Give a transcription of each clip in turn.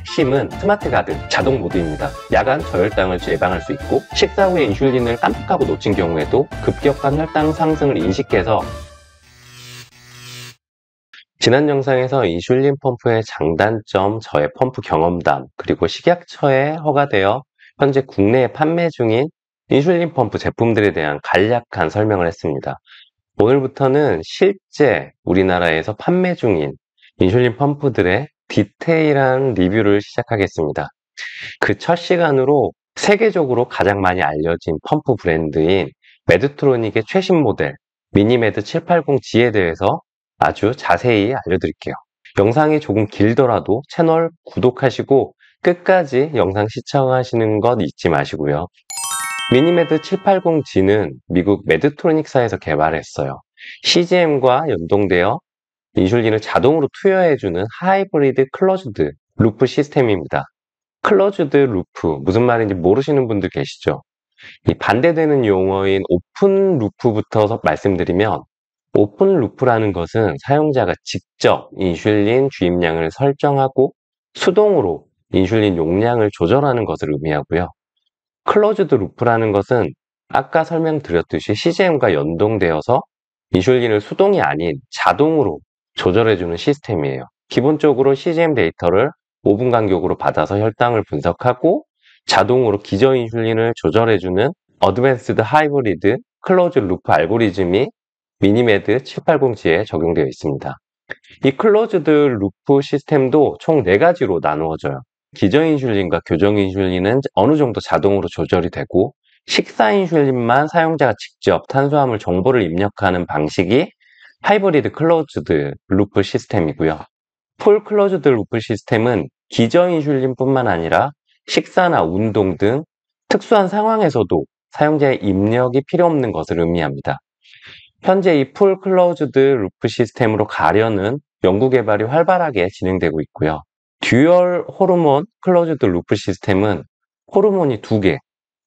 핵심은 스마트 가드, 자동 모드입니다. 야간 저혈당을 예방할 수 있고 식사 후에 인슐린을 깜빡하고 놓친 경우에도 급격한 혈당 상승을 인식해서 지난 영상에서 인슐린 펌프의 장단점, 저의 펌프 경험담, 그리고 식약처에 허가되어 현재 국내에 판매 중인 인슐린 펌프 제품들에 대한 간략한 설명을 했습니다. 오늘부터는 실제 우리나라에서 판매 중인 인슐린 펌프들의 디테일한 리뷰를 시작하겠습니다. 그 첫 시간으로 세계적으로 가장 많이 알려진 펌프 브랜드인 메드트로닉의 최신 모델 미니메드 780G에 대해서 아주 자세히 알려드릴게요. 영상이 조금 길더라도 채널 구독하시고 끝까지 영상 시청하시는 것 잊지 마시고요. 미니메드 780G는 미국 메드트로닉사에서 개발했어요. CGM과 연동되어 인슐린을 자동으로 투여해주는 하이브리드 클로즈드 루프 시스템입니다. 클로즈드 루프, 무슨 말인지 모르시는 분들 계시죠? 이 반대되는 용어인 오픈 루프부터 말씀드리면, 오픈 루프라는 것은 사용자가 직접 인슐린 주입량을 설정하고 수동으로 인슐린 용량을 조절하는 것을 의미하고요. 클로즈드 루프라는 것은 아까 설명드렸듯이 CGM과 연동되어서 인슐린을 수동이 아닌 자동으로 조절해주는 시스템이에요. 기본적으로 CGM 데이터를 5분 간격으로 받아서 혈당을 분석하고 자동으로 기저 인슐린을 조절해주는 어드밴스드 하이브리드 클로즈 루프 알고리즘이 미니메드 780G에 적용되어 있습니다. 이 클로즈드 루프 시스템도 총 4가지로 나누어져요. 기저 인슐린과 교정 인슐린은 어느 정도 자동으로 조절이 되고 식사 인슐린만 사용자가 직접 탄수화물 정보를 입력하는 방식이 하이브리드 클로즈드 루프 시스템이고요. 풀 클로즈드 루프 시스템은 기저 인슐린뿐만 아니라 식사나 운동 등 특수한 상황에서도 사용자의 입력이 필요 없는 것을 의미합니다. 현재 이 풀 클로즈드 루프 시스템으로 가려는 연구 개발이 활발하게 진행되고 있고요. 듀얼 호르몬 클로즈드 루프 시스템은 호르몬이 2개,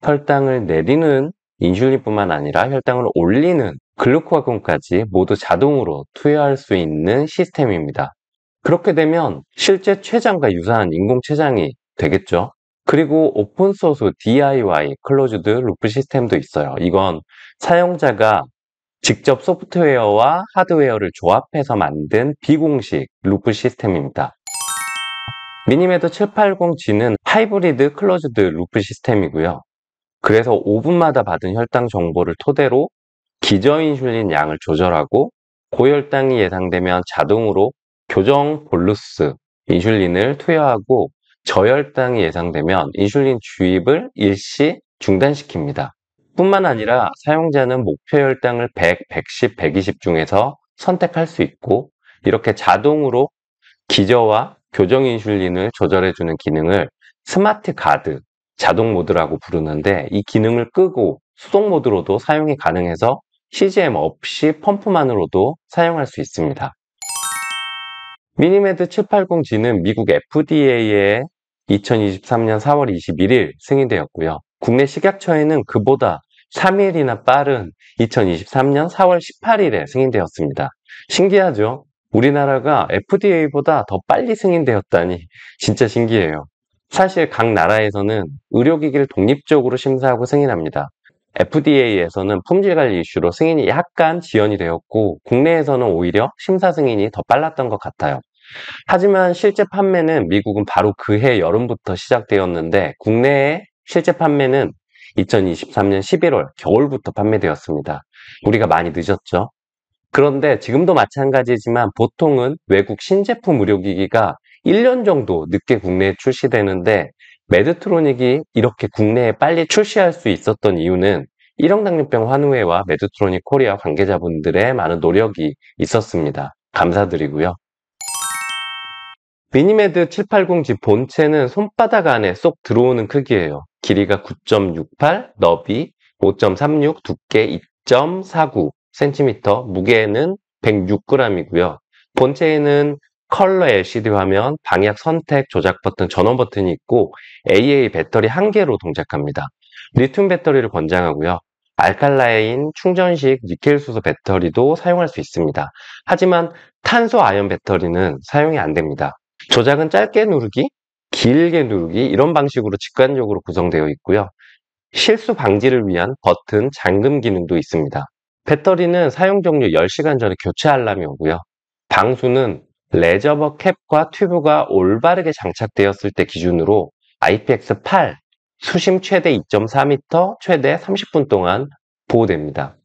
혈당을 내리는 인슐린뿐만 아니라 혈당을 올리는 글루카곤까지 모두 자동으로 투여할 수 있는 시스템입니다. 그렇게 되면 실제 췌장과 유사한 인공 췌장이 되겠죠. 그리고 오픈소스 DIY 클로즈드 루프 시스템도 있어요. 이건 사용자가 직접 소프트웨어와 하드웨어를 조합해서 만든 비공식 루프 시스템입니다. 미니메드 780G는 하이브리드 클로즈드 루프 시스템이고요. 그래서 5분마다 받은 혈당 정보를 토대로 기저 인슐린 양을 조절하고 고혈당이 예상되면 자동으로 교정 볼루스 인슐린을 투여하고 저혈당이 예상되면 인슐린 주입을 일시 중단시킵니다. 뿐만 아니라 사용자는 목표 혈당을 100, 110, 120 중에서 선택할 수 있고 이렇게 자동으로 기저와 교정 인슐린을 조절해주는 기능을 스마트 가드, 자동 모드라고 부르는데 이 기능을 끄고 수동 모드로도 사용이 가능해서 CGM 없이 펌프만으로도 사용할 수 있습니다. 미니메드 780G는 미국 FDA에 2023년 4월 21일 승인되었고요. 국내 식약처에는 그보다 3일이나 빠른 2023년 4월 18일에 승인되었습니다. 신기하죠? 우리나라가 FDA보다 더 빨리 승인되었다니 진짜 신기해요. 사실 각 나라에서는 의료기기를 독립적으로 심사하고 승인합니다. FDA에서는 품질관리 이슈로 승인이 약간 지연이 되었고 국내에서는 오히려 심사 승인이 더 빨랐던 것 같아요. 하지만 실제 판매는 미국은 바로 그해 여름부터 시작되었는데 국내의 실제 판매는 2023년 11월 겨울부터 판매되었습니다. 우리가 많이 늦었죠. 그런데 지금도 마찬가지지만 보통은 외국 신제품 의료기기가 1년 정도 늦게 국내에 출시되는데 메드트로닉이 이렇게 국내에 빨리 출시할 수 있었던 이유는 일형당뇨병 환우회와 메드트로닉 코리아 관계자분들의 많은 노력이 있었습니다. 감사드리고요. 미니메드 780G 본체는 손바닥 안에 쏙 들어오는 크기예요. 길이가 9.68, 너비 5.36, 두께 2.49cm, 무게는 106g이고요. 본체에는 컬러 LCD 화면, 방향 선택, 조작 버튼, 전원 버튼이 있고 AA 배터리 1개로 동작합니다. 리튬 배터리를 권장하고요. 알칼라인 충전식 니켈 수소 배터리도 사용할 수 있습니다. 하지만 탄소 아연 배터리는 사용이 안 됩니다. 조작은 짧게 누르기, 길게 누르기 이런 방식으로 직관적으로 구성되어 있고요. 실수 방지를 위한 버튼 잠금 기능도 있습니다. 배터리는 사용 종료 10시간 전에 교체 알람이 오고요. 방수는 레저버 캡과 튜브가 올바르게 장착되었을 때 기준으로 IPX8, 수심 최대 2.4m, 최대 30분 동안 보호됩니다.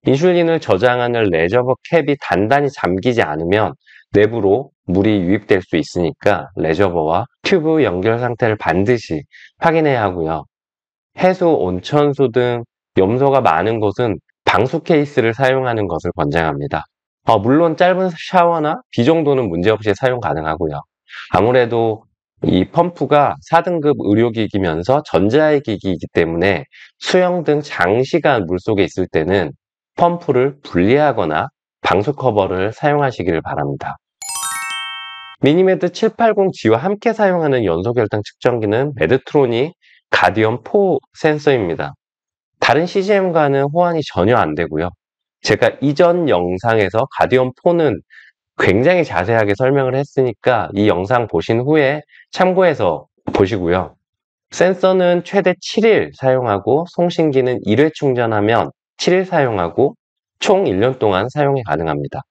인슐린을 저장하는 레저버 캡이 단단히 잠기지 않으면 내부로 물이 유입될 수 있으니까 레저버와 튜브 연결 상태를 반드시 확인해야 하고요. 해수, 온천수 등 염소가 많은 곳은 방수 케이스를 사용하는 것을 권장합니다. 물론 짧은 샤워나 비 정도는 문제없이 사용 가능하고요. 아무래도 이 펌프가 4등급 의료기기면서 전자기기이기 때문에 수영 등 장시간 물속에 있을 때는 펌프를 분리하거나 방수 커버를 사용하시기를 바랍니다. 미니매드 780G와 함께 사용하는 연소결당 측정기는 매드트로닉 가디언4 센서입니다. 다른 CGM과는 호환이 전혀 안 되고요. 제가 이전 영상에서 가디언4는 굉장히 자세하게 설명을 했으니까 이 영상 보신 후에 참고해서 보시고요. 센서는 최대 7일 사용하고 송신기는 1회 충전하면 7일 사용하고 총 1년 동안 사용이 가능합니다.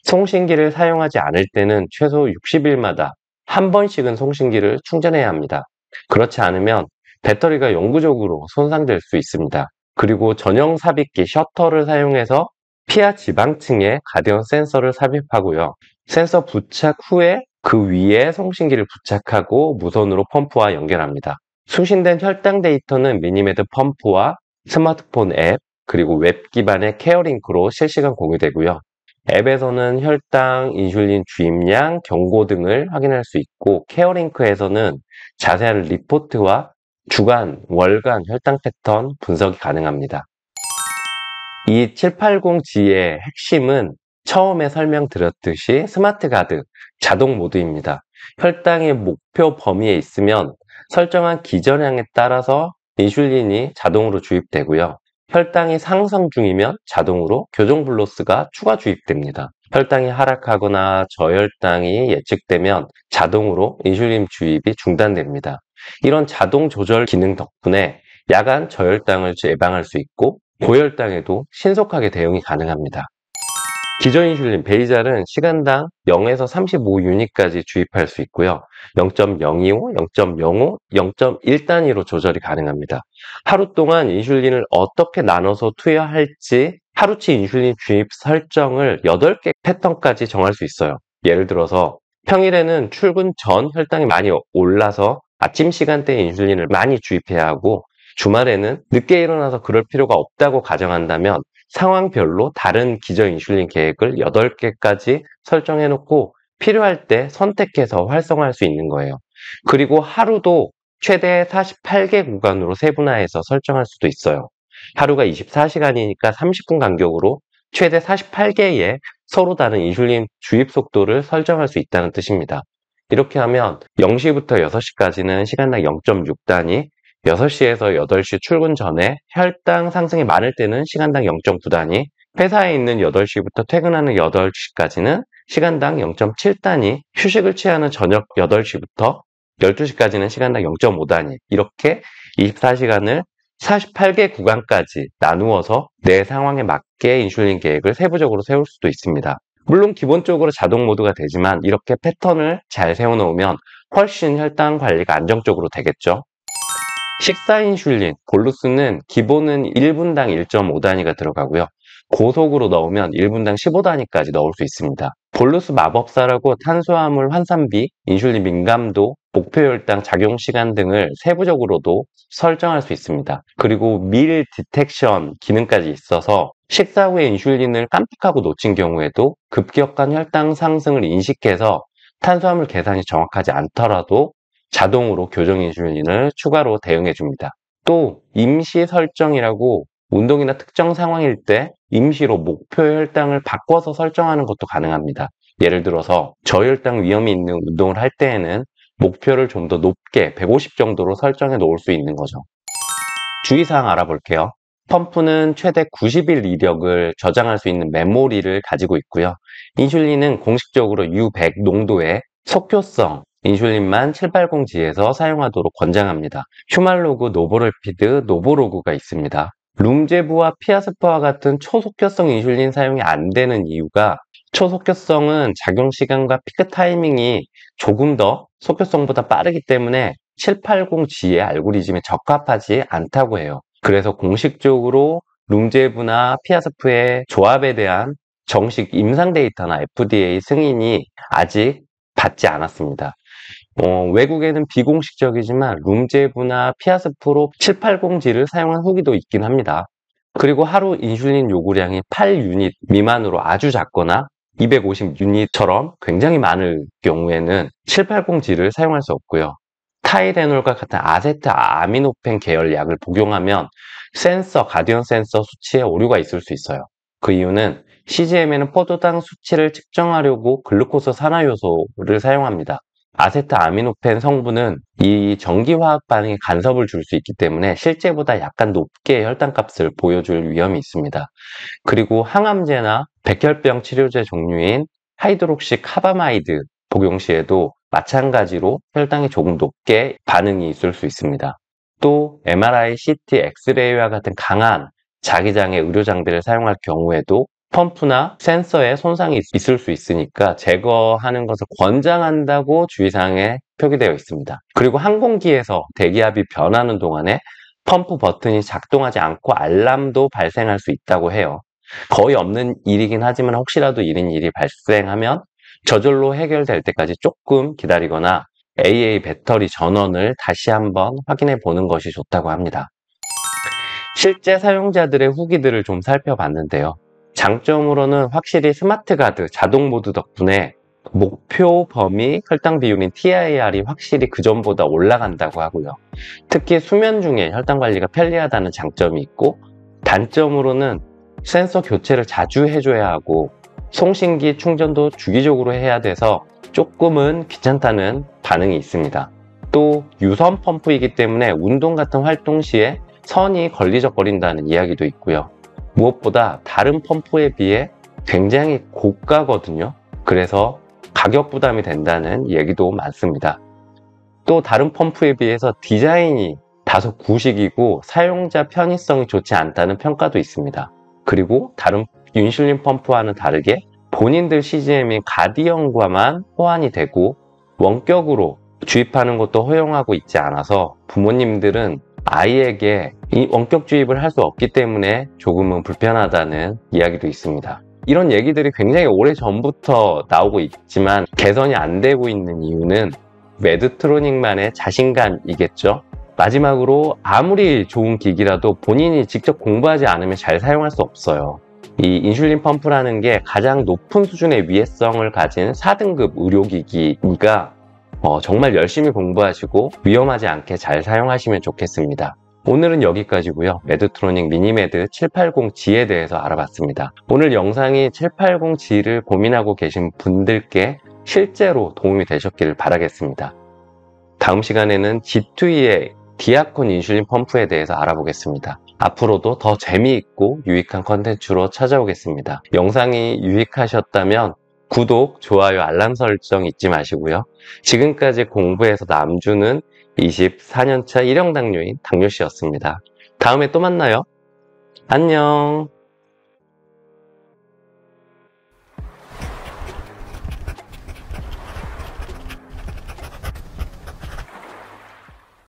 송신기를 사용하지 않을 때는 최소 60일마다 한 번씩은 송신기를 충전해야 합니다. 그렇지 않으면 배터리가 영구적으로 손상될 수 있습니다. 그리고 전용 삽입기 셔터를 사용해서 피하 지방층에 가디언 센서를 삽입하고요. 센서 부착 후에 그 위에 송신기를 부착하고 무선으로 펌프와 연결합니다. 수신된 혈당 데이터는 미니매드 펌프와 스마트폰 앱, 그리고 웹 기반의 케어링크로 실시간 공유되고요. 앱에서는 혈당, 인슐린 주입량, 경고 등을 확인할 수 있고 케어링크에서는 자세한 리포트와 주간, 월간 혈당 패턴 분석이 가능합니다. 이 780G의 핵심은 처음에 설명드렸듯이 스마트 가드, 자동 모드입니다. 혈당이 목표 범위에 있으면 설정한 기저량에 따라서 인슐린이 자동으로 주입되고요. 혈당이 상승 중이면 자동으로 교정 블로스가 추가 주입됩니다. 혈당이 하락하거나 저혈당이 예측되면 자동으로 인슐린 주입이 중단됩니다. 이런 자동 조절 기능 덕분에 야간 저혈당을 예방할 수 있고 고혈당에도 신속하게 대응이 가능합니다. 기저 인슐린 베이잘은 시간당 0에서 35유닛까지 주입할 수 있고요. 0.025, 0.05, 0.1 단위로 조절이 가능합니다. 하루 동안 인슐린을 어떻게 나눠서 투여할지 하루치 인슐린 주입 설정을 8개 패턴까지 정할 수 있어요. 예를 들어서 평일에는 출근 전 혈당이 많이 올라서 아침 시간대에 인슐린을 많이 주입해야 하고 주말에는 늦게 일어나서 그럴 필요가 없다고 가정한다면 상황별로 다른 기저 인슐린 계획을 8개까지 설정해 놓고 필요할 때 선택해서 활성화할 수 있는 거예요. 그리고 하루도 최대 48개 구간으로 세분화해서 설정할 수도 있어요. 하루가 24시간이니까 30분 간격으로 최대 48개의 서로 다른 인슐린 주입 속도를 설정할 수 있다는 뜻입니다. 이렇게 하면 0시부터 6시까지는 시간당 0.6단위, 6시에서 8시 출근 전에 혈당 상승이 많을 때는 시간당 0.9단위, 회사에 있는 8시부터 퇴근하는 8시까지는 시간당 0.7단위, 휴식을 취하는 저녁 8시부터 12시까지는 시간당 0.5단위, 이렇게 24시간을 48개 구간까지 나누어서 내 상황에 맞게 인슐린 계획을 세부적으로 세울 수도 있습니다. 물론 기본적으로 자동 모드가 되지만 이렇게 패턴을 잘 세워놓으면 훨씬 혈당 관리가 안정적으로 되겠죠. 식사 인슐린, 볼루스는 기본은 1분당 1.5단위가 들어가고요. 고속으로 넣으면 1분당 15단위까지 넣을 수 있습니다. 볼루스 마법사라고 탄수화물 환산비, 인슐린 민감도, 목표 혈당 작용 시간 등을 세부적으로도 설정할 수 있습니다. 그리고 밀 디텍션 기능까지 있어서 식사 후에 인슐린을 깜빡하고 놓친 경우에도 급격한 혈당 상승을 인식해서 탄수화물 계산이 정확하지 않더라도 자동으로 교정 인슐린을 추가로 대응해 줍니다. 또 임시 설정이라고 운동이나 특정 상황일 때 임시로 목표 혈당을 바꿔서 설정하는 것도 가능합니다. 예를 들어서 저혈당 위험이 있는 운동을 할 때에는 목표를 좀 더 높게 150 정도로 설정해 놓을 수 있는 거죠. 주의사항 알아볼게요. 펌프는 최대 90일 이력을 저장할 수 있는 메모리를 가지고 있고요. 인슐린은 공식적으로 U100 농도의 속효성, 인슐린만 780G에서 사용하도록 권장합니다. 휴말로그, 노보레피드, 노보로그가 있습니다. 룸제부와 피아스프와 같은 초속효성 인슐린 사용이 안 되는 이유가 초속효성은 작용 시간과 피크 타이밍이 조금 더 속효성보다 빠르기 때문에 780G의 알고리즘에 적합하지 않다고 해요. 그래서 공식적으로 룸제부나 피아스프의 조합에 대한 정식 임상 데이터나 FDA 승인이 아직 받지 않았습니다. 외국에는 비공식적이지만 룸제부나 피아스프로 780G를 사용한 후기도 있긴 합니다. 그리고 하루 인슐린 요구량이 8유닛 미만으로 아주 작거나 250유닛처럼 굉장히 많을 경우에는 780G를 사용할 수 없고요. 타이레놀과 같은 아세트아미노펜 계열 약을 복용하면 가디언 센서 수치에 오류가 있을 수 있어요. 그 이유는 CGM에는 포도당 수치를 측정하려고 글루코스 산화효소를 사용합니다. 아세트아미노펜 성분은 이 전기화학 반응에 간섭을 줄 수 있기 때문에 실제보다 약간 높게 혈당값을 보여줄 위험이 있습니다. 그리고 항암제나 백혈병 치료제 종류인 하이드록시 카바마이드 복용 시에도 마찬가지로 혈당이 조금 높게 반응이 있을 수 있습니다. 또 MRI, CT, 엑스레이와 같은 강한 자기장의 의료 장비를 사용할 경우에도 펌프나 센서에 손상이 있을 수 있으니까 제거하는 것을 권장한다고 주의사항에 표기되어 있습니다. 그리고 항공기에서 대기압이 변하는 동안에 펌프 버튼이 작동하지 않고 알람도 발생할 수 있다고 해요. 거의 없는 일이긴 하지만 혹시라도 이런 일이 발생하면 저절로 해결될 때까지 조금 기다리거나 AA 배터리 전원을 다시 한번 확인해 보는 것이 좋다고 합니다. 실제 사용자들의 후기들을 좀 살펴봤는데요. 장점으로는 확실히 스마트 가드, 자동 모드 덕분에 목표 범위 혈당 비율인 TIR이 확실히 그전보다 올라간다고 하고요. 특히 수면 중에 혈당 관리가 편리하다는 장점이 있고, 단점으로는 센서 교체를 자주 해줘야 하고 송신기 충전도 주기적으로 해야 돼서 조금은 귀찮다는 반응이 있습니다. 또 유선 펌프이기 때문에 운동 같은 활동 시에 선이 걸리적거린다는 이야기도 있고요. 무엇보다 다른 펌프에 비해 굉장히 고가거든요. 그래서 가격 부담이 된다는 얘기도 많습니다. 또 다른 펌프에 비해서 디자인이 다소 구식이고 사용자 편의성이 좋지 않다는 평가도 있습니다. 그리고 다른 인슐린 펌프와는 다르게 본인들 CGM인 가디언과만 호환이 되고 원격으로 주입하는 것도 허용하고 있지 않아서 부모님들은 아이에게 이 원격 주입을 할 수 없기 때문에 조금은 불편하다는 이야기도 있습니다. 이런 얘기들이 굉장히 오래전부터 나오고 있지만 개선이 안 되고 있는 이유는 메드트로닉만의 자신감이겠죠. 마지막으로 아무리 좋은 기기라도 본인이 직접 공부하지 않으면 잘 사용할 수 없어요. 이 인슐린 펌프라는 게 가장 높은 수준의 위해성을 가진 4등급 의료기기니까 정말 열심히 공부하시고 위험하지 않게 잘 사용하시면 좋겠습니다. 오늘은 여기까지고요. 메드트로닉 미니메드 780G에 대해서 알아봤습니다. 오늘 영상이 780G를 고민하고 계신 분들께 실제로 도움이 되셨기를 바라겠습니다. 다음 시간에는 G2E의 디아콘 인슐린 펌프에 대해서 알아보겠습니다. 앞으로도 더 재미있고 유익한 컨텐츠로 찾아오겠습니다. 영상이 유익하셨다면 구독, 좋아요, 알람 설정 잊지 마시고요. 지금까지 공부해서 남주는 24년차 일형 당뇨인 당뇨씨였습니다. 다음에 또 만나요. 안녕.